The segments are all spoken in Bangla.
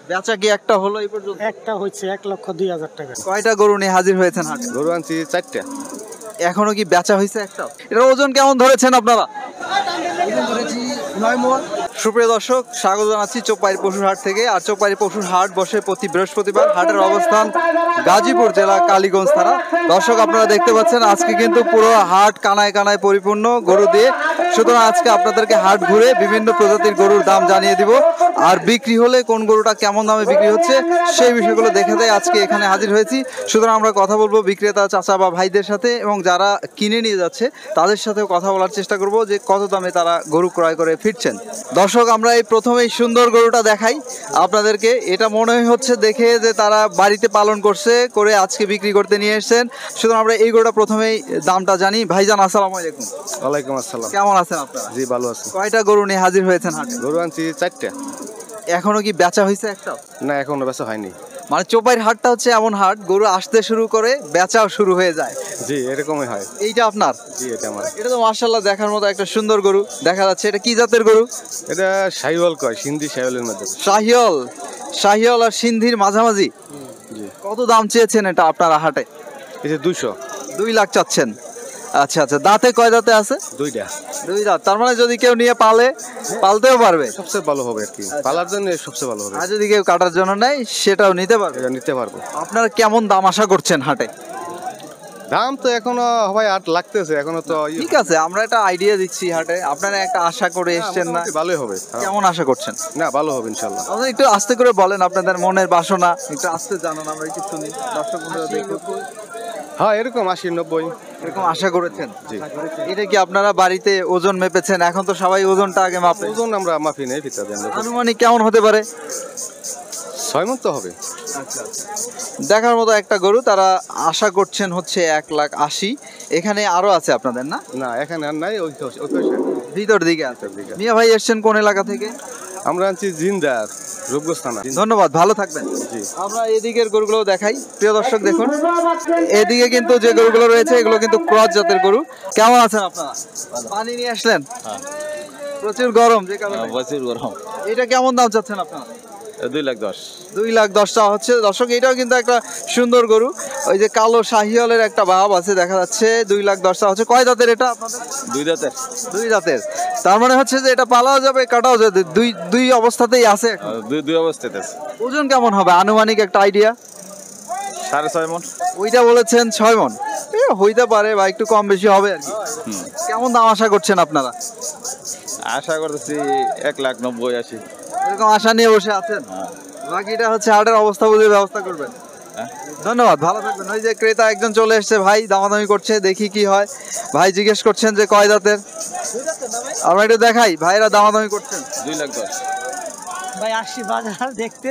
বেচা কি একটা হলো এই পর্যন্ত? একটা হচ্ছে 1,02,000 টাকা। কয়টা গরু নিয়ে হাজির হয়েছেন হাটে? গরু আনছি 4টা। এখনো কি বেচা হয়েছে একটা? এটার ওজন কেমন ধরেছেন আপনারা? সুপ্রিয় দর্শক, স্বাগত জানাচ্ছি চোপাইর পশুর হাট থেকে। আর চোপাইর পশুর হাট বসে প্রতি বৃহস্পতিবার। হাটের অবস্থান গাজীপুর জেলা কালীগঞ্জ থানা। দর্শক, আপনারা দেখতে পাচ্ছেন আজকে কিন্তু পুরো হাট কানায় কানায় পরিপূর্ণ গরু দিয়ে। সুতরাং আজকে আপনাদেরকে হাট ঘুরে বিভিন্ন প্রজাতির গরুর দাম জানিয়ে দিব, আর বিক্রি হলে কোন গরুটা কেমন দামে বিক্রি হচ্ছে সেই বিষয়গুলো দেখে দেয় আজকে এখানে হাজির হয়েছি। সুতরাং আমরা কথা বলবো বিক্রেতা চাচা বা ভাইদের সাথে, এবং যারা কিনে নিয়ে যাচ্ছে তাদের সাথেও কথা বলার চেষ্টা করব যে কত দামে তারা গরু ক্রয় করে ফিরছেন। দর্শক, আমরা এই প্রথমেই সুন্দর গরুটা দেখাই আপনাদেরকে। এটা মনে হচ্ছে দেখে যে তারা বাড়িতে পালন করে আজকে বিক্রি করতে নিয়ে এসেছেন। সুতরাং আমরা এই গরুটা প্রথমেই দামটা জানি। ভাইজান, আসসালামু আলাইকুম। ওয়ালাইকুম আসসালাম। কেমন আছেন আপনারা? জি, ভালো আছি। কয়টা গরু নিয়ে হাজির হয়েছেন হাটে? গরু আনছি 4টা। এখনো কি বেচা হয়েছে একটা? না, এখনো বেচা হয়নি। মানে চোপাইর হাটটা হচ্ছে এমন হাট, গরু আসতে শুরু করে বেচাও শুরু হয়ে যায়। জি, এরকমই হয়। এইটা আপনার? জি, এটা আমার। এটা তো মাশাআল্লাহ দেখার মতো একটা সুন্দর গরু দেখা যাচ্ছে। এটা কি জাতের গরু? এটা শাহিওয়াল কয়, সিন্ধি শাহিওয়ালের মধ্যে। শাহিওয়াল আর সিন্ধির মাঝামাঝি। জি। কত দাম চেয়েছেন এটা আপনারা হাটে? এটা 200। 2 লাখ চাচ্ছেন? আচ্ছা আচ্ছা, দাঁতে কয় দাঁতে আছে? 2টা। 2 দাঁত। তার মানে যদি কেউ নিয়ে পালতেও পারবে, সবচেয়ে ভালো হবে আর কি, পালার জন্য সবচেয়ে ভালো হবে। আর যদি কেউ কাটার জন্য নেয় সেটাও নিতে পারবে। এটা নিতে পারবো। আপনারা কেমন দাম আশা করছেন হাটে? দাম তো এখনো ভাই 8 লাগতেছে, এখনো তো ঠিক আছে, আমরা একটা আইডিয়া দিচ্ছি হাটে, আপনারা একটা আশা করে এসেছেন না? ভালোই হবে। কেমন আশা করছেন? না, ভালো হবে ইনশাআল্লাহ। আমাদের একটু আস্তে করে বলেন, আপনাদের মনের বাসনা একটু আস্তে জানান, আমরা একটু শুনি। দর্শক বন্ধুরা দেখুন। হ্যাঁ, এরকম 80-90 এরকম আশা করেছেন? জি। এটা কি আপনারা বাড়িতে ওজন মেপেছেন? এখন তো সবাই ওজনটা আগে মাপে। ওজন আমরা মাফি নেই, ভিতরে দেন। আনুমানিক কেমন হতে পারে? 6 মণ তো হবে। দেখার মতো একটা গরু। তারা আশা করছেন হচ্ছে 1,80,000। এখানে আরো আছে আপনাদের না? না, এখানে আর নাই, ওই ভিতর দিকে আছে। মিয়া ভাই এসছেন কোন এলাকা থেকে? আমরা আনছি জিন্দার, রূপগঞ্জ থানা। ধন্যবাদ, ভালো থাকবেন। জি। আমরা এদিকের গরুগুলো দেখাই। প্রিয় দর্শক দেখুন, এদিকে কিন্তু যে গরুগুলো রয়েছে এগুলো কিন্তু ক্রস জাতের গরু। কেমন আছেন আপনারা? পানি নিয়ে আসলেন? প্রচুর গরম, যে কারণে। প্রচুর গরম। এটা কেমন দাম চাচ্ছেন আপনারা? 2,10,000। 2,10,000 টাকা হচ্ছে। দর্শক, এটাও কিন্তু একটা সুন্দর গরু। ওই যে কালো শাহিওয়ালের একটা ভাব আছে দেখা যাচ্ছে। 2,10,000 টাকা হচ্ছে। কয় দাঁতের এটা আপনাদের? 2 দাঁতের। 2 দাঁতের। তার মানে হচ্ছে যে এটা পালাও যাবে, কাটাও যাবে, দুই অবস্থাতেই আছে। দুই অবস্থাতে আছে। ওজন কেমন হবে আনুমানিক একটা আইডিয়া? 6.5 মণ। ওইটা বলেছেন 6 মণ। হইতে পারে বা একটু কম বেশি হবে আর কি। কেমন দাম আশা করছেন আপনারা? আশা করতেছি 1,90,000-80,000। এরকম আশা নিয়ে বসে আছেন? বাকিটা হচ্ছে হাটের অবস্থা বুঝে ব্যবস্থা করবেন। ধন্যবাদ, ভালো থাকবেন। ওই যে ক্রেতা একজন চলে এসছে, ভাই দামাদামি করছে, দেখি কি হয়। ভাই জিজ্ঞেস করছেন যে কয় দাঁতের। আমরা একটু দেখাই, ভাইরা দামাদামি করছেন। 2,10,000। ভাই আসছি বাজার দেখতে,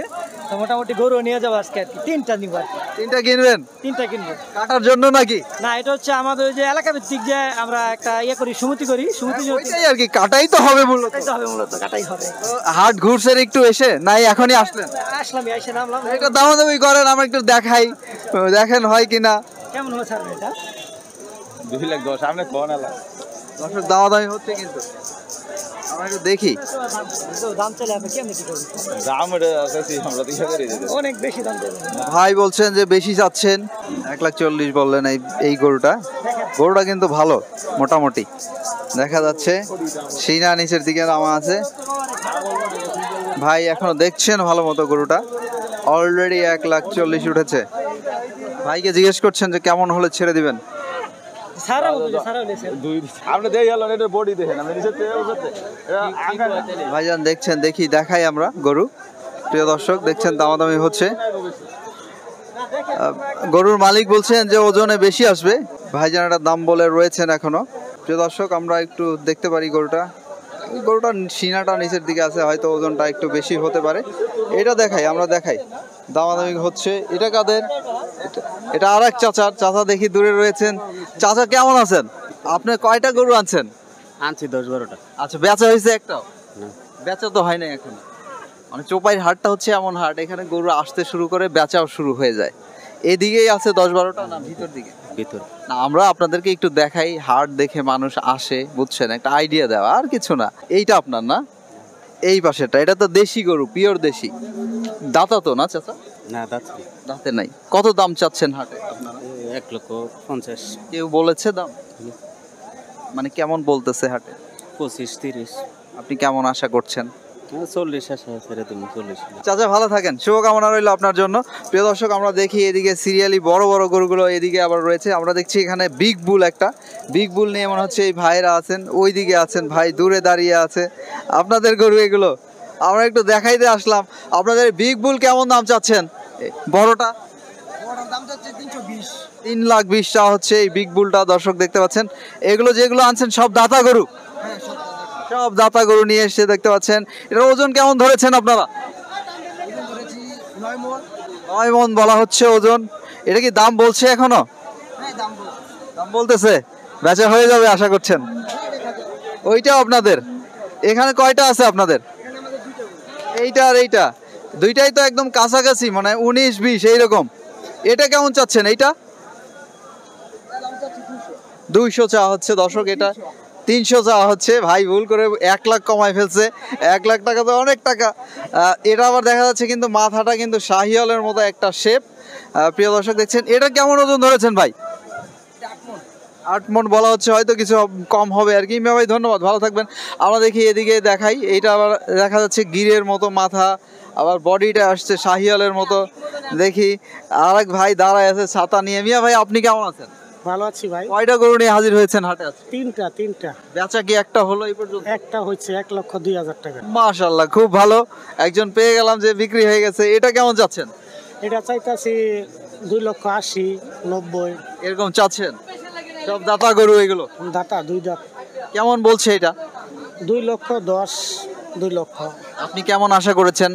তো মোটামুটি গরু নিয়ে যাবো আজকে আর কি। 3টা নিবো আর কি। 3টা কিনবেন? 3টা কিনবো। কাটার জন্য নাকি? না, এটা হচ্ছে আমাদের ওই যে এলাকা ভিত্তিক যে আমরা একটা করি, সমিতি ওইটাই আর কি, কাটাই তো হবে মূলত। হবে, মূলত কাটাই হবে। হাট ঘুরছেন একটু এসে, নাই এখনই আসলেন? আসলাম, এসে নামলাম। একটা দামাদামি করেন, আমরা একটু দেখাই, দেখেন হয় কিনা। কেমন হয়েছে আর এটা? 2,10,000 সামনে কোন এলাকা? দর্শক, দামাদামি হচ্ছে কিন্তু, আমরা একটু দেখি। দাম চলে আপনি কেমন কি করবেন? দাম এটা আছে আমরা 200 করে দিতে। অনেক বেশি দাম দেবেন। ভাই বলছেন যে বেশি চাচ্ছেন, 1,40,000 বললেন এই গরুটা কিন্তু ভালো, মোটামুটি দেখা যাচ্ছে। সিনা নিচের দিকে নামা আছে। ভাই এখনো দেখছেন ভালো মতো গরুটা, অলরেডি 1,40,000 উঠেছে। ভাইকে জিজ্ঞেস করছেন যে কেমন হলে ছেড়ে দিবেন। আপনি দেখে গেলেন, এটা বডি দেখেন, আমি নিচে ভাইজান দেখছেন, দেখাই আমরা গরু। প্রিয় দর্শক দেখছেন দামাদামি হচ্ছে। গরুর মালিক বলছেন যে ওজনে বেশি আসবে। ভাইজান একটা দাম বলে রয়েছেন এখনো। প্রিয় দর্শক, আমরা একটু দেখতে পারি গরুটার সিনাটা নিচের দিকে আছে, হয়তো ওজনটা একটু বেশি হতে পারে। এটা আমরা দেখাই, দামাদামি হচ্ছে। এটা কাদের? এটা আর এক চাচা দেখি দূরে রয়েছেন। চাচা কেমন আছেন? আপনি কয়টা গরু আনছেন? আনছি 10-12টা। আচ্ছা, বেচা হয়েছে একটাও? বেচা তো হয় না এখন। মানে চোপাইর হাটটা হচ্ছে এমন হাট, এখানে গরু আসতে শুরু করে বেচাও শুরু হয়ে যায়। এদিকেই আছে 10-12টা না ভিতর দিকে? ভিতর না, আমরা আপনাদেরকে একটু দেখাই, হাট দেখে মানুষ আসে, বুঝছেন, একটা আইডিয়া দেওয়া, আর কিছু না। এইটা আপনার না? এই পাশেরটা, এটা তো দেশি গরু, পিওর দেশি। দাতা তো না চাচা? না দাঁড়াচ্ছে দাঁতে নাই। কত দাম চাচ্ছেন হাটে আপনারা? 1,50,000 কেউ বলেছে দাম? মানে কেমন বলতেছে হাটে? 25-30 আপনি কেমন আশা করছেন? 40 আশা ছেড়ে তুমি 40। চাচা ভালো থাকেন, শুভকামনা রইল আপনার জন্য। প্রিয় দর্শক, আমরা দেখি এদিকে সিরিয়ালি বড় বড় গরুগুলো এদিকে আবার রয়েছে। আমরা দেখছি এখানে বিগ বুল, একটা বিগ বুল নিয়ে মনে হচ্ছে এই ভাইরা আছেন, ওই দিকে আছেন ভাই দূরে দাঁড়িয়ে আছে। আপনাদের গরু এগুলো, আমরা একটু দেখাইতে আসলাম। আপনাদের বিগ বুল কেমন দাম চাচ্ছেন? বড়টা 3,20,000 টাকা হচ্ছে এই বিগ বুলটা। দর্শক দেখতে পাচ্ছেন, এগুলো যেগুলো আনছেন সব দাতা গরু, সব দাতা গরু নিয়ে এসে দেখতে পাচ্ছেন। এটার ওজন কেমন ধরেছেন আপনারা? 9 মণ বলা হচ্ছে ওজন। এটা কি দাম বলছে এখনো? দাম বলতেছে, বেচা হয়ে যাবে আশা করছেন? ওইটাও আপনাদের? এখানে কয়টা আছে আপনাদের? এইটা আর এইটা, দুইটাই তো একদম কাছাকাছি, মানে 19-20 এইরকম। এটা কেমন চাচ্ছেন? এইটা 200 চাওয়া হচ্ছে দর্শক, এটা 300 চাওয়া হচ্ছে। ভাই ভুল করে 1 লাখ কমায় ফেলছে। 1 লাখ টাকা তো অনেক টাকা। এটা আবার দেখা যাচ্ছে কিন্তু মাথাটা কিন্তু শাহিওয়ালের মতো একটা শেপ। প্রিয় দর্শক দেখছেন, এটা কেমন ওজন ধরেছেন ভাই? 8 মণ বলা হচ্ছে, হয়তো কিছু কম হবে আর কি। মিয়া ভাই ধন্যবাদ, ভালো থাকবেন। আমরা দেখি এদিকে দেখাই, এইটা আবার দেখা যাচ্ছে গিরের মতো মাথা, আবার বডিটা আসছে শাহিওয়ালের মতো। দেখি আরেক ভাই দাঁড়ায় আছে ছাতা নিয়ে। মিয়া ভাই আপনি কেমন আছেন? ভালো আছি ভাই। কয়টা গরু নিয়ে হাজির হয়েছেন হাটে আজকে? তিনটা বেচা কি একটা হলো এই পর্যন্ত? একটা হচ্ছে 1,02,000 টাকা। মাশাআল্লাহ, খুব ভালো, একজন পেয়ে গেলাম যে বিক্রি হয়ে গেছে। এটা কেমন চাচ্ছেন? এটা চাইতাছি 2,80,000, 90 এরকম চাচ্ছেন? সব দাতা গরু এগুলো? দাতা 2 দাঁত। কেমন বলছে এটা? 2,10,000, 2 লক্ষ। আপনি কেমন আশা করেছেন?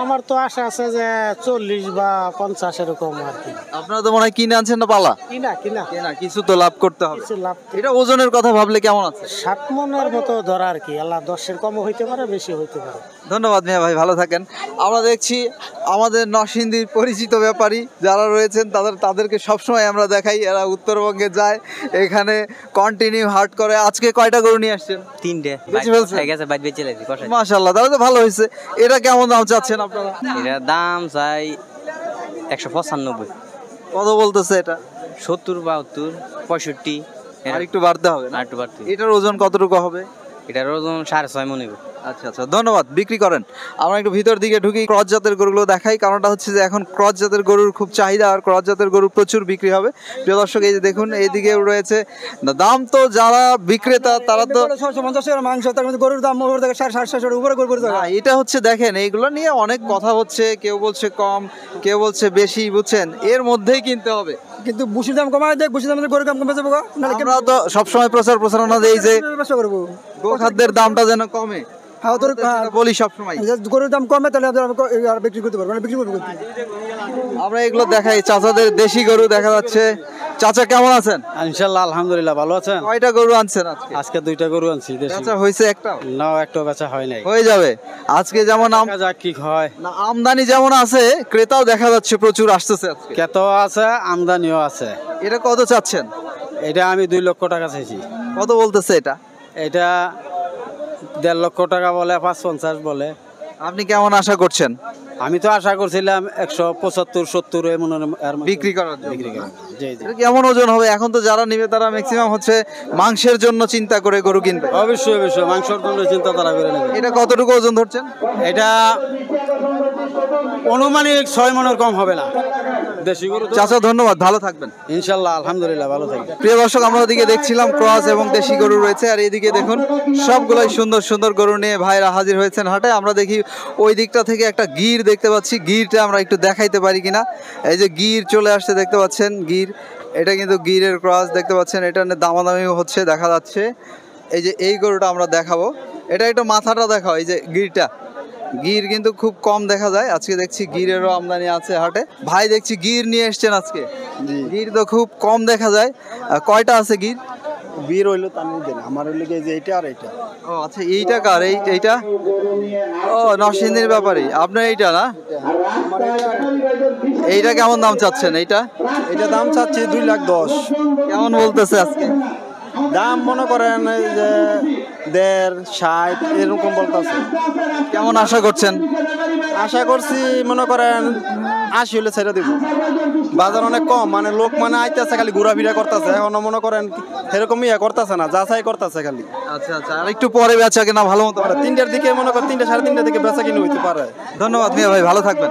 আমার তো আশা আছে যে 40 বা 50 এরকম আর কি। আপনারা তো মনে হয় কিনে আনছেন না পালা? কিনা কেনা, কিছু তো লাভ করতে হবে। কিছু লাভ। এটা ওজনের কথা ভাবলে কেমন আছে? 7 মনের মতো ধরা আর কি। আল্লাহ 10-এর কমও হইতে পারে, বেশি হইতে পারে। ধন্যবাদ মিয়া ভাই, ভালো থাকেন। আমরা দেখছি আমাদের নরসিংদীর পরিচিত ব্যাপারী যারা রয়েছেন তাদেরকে সবসময় আমরা দেখাই, এরা উত্তরবঙ্গে যায়, এখানে কন্টিনিউ হাট করে। আজকে কয়টা গরু নিয়ে আসছেন? 3টে বেচে ফেলছেন? হয়ে গেছে, বাইরে বেচে লাইছি কষাই। মাশাআল্লাহ, তাহলে তো ভালো হয়েছে। এটা কেমন দাম চাচ্ছেন আপনারা? এটা দাম চাই 195। কত বলতেছে এটা? 70, 72, 65। আর একটু বাড়তে হবে না? আর একটু বাড়তি। এটার ওজন কতটুকু হবে? এটার ওজন 6.5 মণ হবে। আচ্ছা আচ্ছা, ধন্যবাদ, বিক্রি করেন। আমরা একটু ভিতর দিকে ঢুকি, ক্রস জাতের গরুগুলো দেখাই। কারণটা হচ্ছে যে এখন ক্রস জাতের গরুর খুব চাহিদা, আর ক্রস জাতের গরু প্রচুর বিক্রি হবে। প্রিয় দর্শক, এই যে দেখুন এইদিকে রয়েছে। দাম তো যারা বিক্রেতা তারা তো মাংস, তার মধ্যে গরুর দাম উপরে থেকে 700-800 উপরে গরু। না, এটা হচ্ছে দেখেন এইগুলো নিয়ে অনেক কথা হচ্ছে, কেউ বলছে কম, কেউ বলছে বেশি, বুঝছেন? এর মধ্যেই কিনতে হবে। কিন্তু বুসির দাম কমায় দেখ, বুসির দাম গরুর দাম কমে যাবে। আমরা তো সবসময় প্রচারণা দেই যে গোখাদ্যের দামটা যেন কমে, বলি সবসময়। গরুর দাম কমে তাহলে বিক্রি করতে পারবো, বিক্রি করবো। আমরা এগুলো দেখাই, চাচাদের দেশি গরু দেখা যাচ্ছে। চাচা কেমন আছেন? ইনশাআল্লাহ আলহামদুলিল্লাহ ভালো আছেন। কয়টা গরু আনছেন আজকে? আজকে 2টা গরু আনছি দেশি। বেচা হয়েছে একটা? না, একটা বেচা হয় নাই। হয়ে যাবে আজকে। যেমন দেখা যাক কি হয়। না, আমদানি যেমন আছে, ক্রেতাও দেখা যাচ্ছে প্রচুর আসতেছে আজকে। কেতাও আছে, আমদানিও আছে। এটা কত চাচ্ছেন? এটা আমি 2 লক্ষ টাকা চাইছি। কত বলতেছে এটা? এটা 1.5 লক্ষ টাকা বলে, 550 বলে। আপনি কেমন আশা করছেন? আমি তো আশা করছিলাম 175-70 এমন বিক্রি করার জন্য? বিক্রি করার। জি জি। এটা কেমন ওজন হবে? এখন তো যারা নিবে তারা ম্যাক্সিমাম হচ্ছে মাংসের জন্য চিন্তা করে গরু কিনবে। অবশ্যই অবশ্যই মাংসের জন্য চিন্তাধারা করে নেবে। এটা কতটুকু ওজন ধরছেন? এটা অনুমানিক 6 মণের কম হবে না। দেশি গরু তো। চাচা ধন্যবাদ, ভালো থাকবেন। ইনশাআল্লাহ আলহামদুলিল্লাহ ভালো থাকবেন। প্রিয় দর্শক, আমরা ওদিকে দেখছিলাম ক্রস এবং দেশি গরু রয়েছে, আর এইদিকে দেখুন সবগুলাই সুন্দর সুন্দর গরু নিয়ে ভাইরা হাজির হয়েছেন হাটে। আমরা দেখি ওই দিকটা থেকে একটা গির দেখতে পাচ্ছি, গিরটা আমরা একটু দেখাইতে পারি কিনা। এই যে গির চলে আসছে দেখতে পাচ্ছেন, গির। এটা কিন্তু গিরের ক্রস দেখতে পাচ্ছেন, এটা দামাদামি হচ্ছে দেখা যাচ্ছে। এই যে এই গরুটা আমরা দেখাবো, এটা একটু মাথাটা দেখাও। এই যে গিরটা, গির কিন্তু খুব কম দেখা যায়। আজকে দেখছি গিরেরও আমদানি আছে হাটে। ভাই দেখছি গির নিয়ে এসছেন আজকে। গির তো খুব কম দেখা যায়। কয়টা আছে গির? বীর হইলো তামিলদের, আমার হইলো যে এইটা আর এইটা। ও আচ্ছা, এইটা কার? এইটা ও নরসিংদীর ব্যাপারী আপনার, এইটা না? এইটা কেমন দাম চাচ্ছেন? এইটা এটা দাম চাচ্ছি 2,10,000। কেমন বলতেছে আজকে দাম মনে করেন যে দেড় 60 এরকম বলতেছে। কেমন আশা করছেন? আশা করছি মনে করেন 80 হলে ছেড়ে দিব। বাজার অনেক কম, মানে লোক মানে আইতেছে খালি ঘোরাফেরা করতেছে, এখন মনে করেন এরকম ইয়ে করতেছে না, যাচাই করতেছে খালি। আচ্ছা আচ্ছা, আর একটু পরে বেচা কেনা ভালো মতো। 3টার দিকে মনে করেন 3টা 3:30টার দিকে বেচা কিনে হইতে পারে। ধন্যবাদ মিয়া ভাই, ভালো থাকবেন।